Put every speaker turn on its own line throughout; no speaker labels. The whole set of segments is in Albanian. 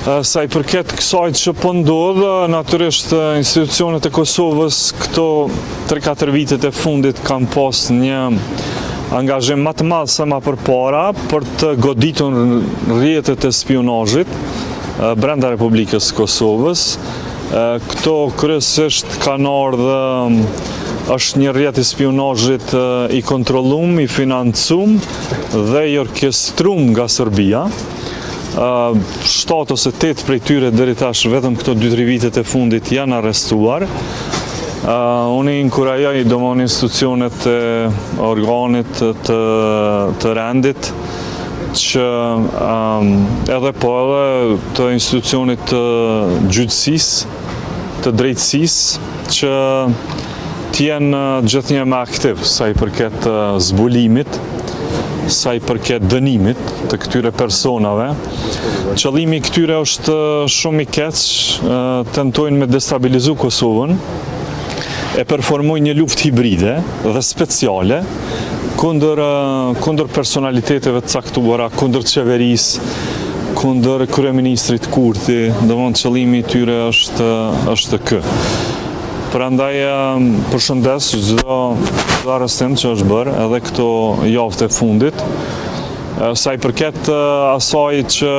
Sa i përket kësaj që po ndodh, natyrisht institucionet e Kosovës këto 3-4 vitet e fundit kanë pas një angazhim më të madh se më përpara për të goditur rrjetet e spionazhit brenda Republikës së Kosovës. Këto kryesisht kanë ardhur, është një rrjet i spionazhit i kontrolluar, i financuar dhe i orkestruar nga Serbia. 7 ose 8 prej tyre deri tash vetëm këto 2-3 vitet e fundit janë arrestuar. Unë inkurajoj domosdoshmë institucionet e organit të rendit që edhe të institucionit të gjyqësisë, të drejtësisë që t'jenë gjithnjë më aktiv sa i përket zbulimit, sa i përket dënimit të këtyre personave. Qëllimi i këtyre është shumë i keq, tentojnë me destabilizu Kosovën, e performojnë një luftë hibride dhe speciale kundër personaliteteve të caktuara, kundër qeverisë, kundër kryeministrit Kurti, domethënë qëllimi i tyre është ky. Prandaj përshëndes çdo arrestim që është bërë edhe këto javët e fundit. Sa i përket asaj që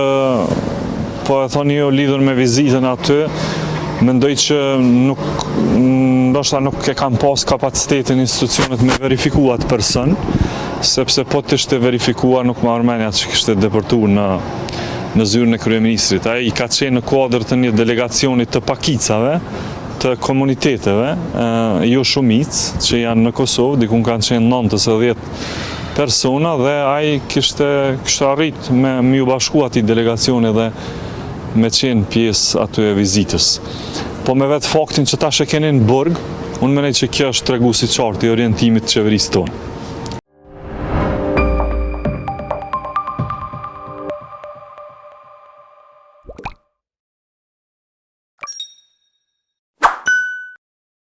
po e thoni ju lidhur me vizitën aty, mendoj që ndoshta nuk e kanë pas kapacitetin institucionet me verifikuar atë person, sepse po të ishte verifikuar nuk më Armenia që kishte deportuar në zyrën e kryeministrit. Ai ka qenë në kuadër të një delegacioni të pakicave, të komuniteteve, jo shumicë që janë në Kosovë, dikun kanë qenë 9 ose 10 persona dhe ai kishte arrit me u bashku atij delegacioni dhe me qenë pjesë aty e vizitës. Po me vetë faktin që tash e keni në burg, unë mendoj që kjo është treguesi i qartë i orientimit të qeverisë tonë.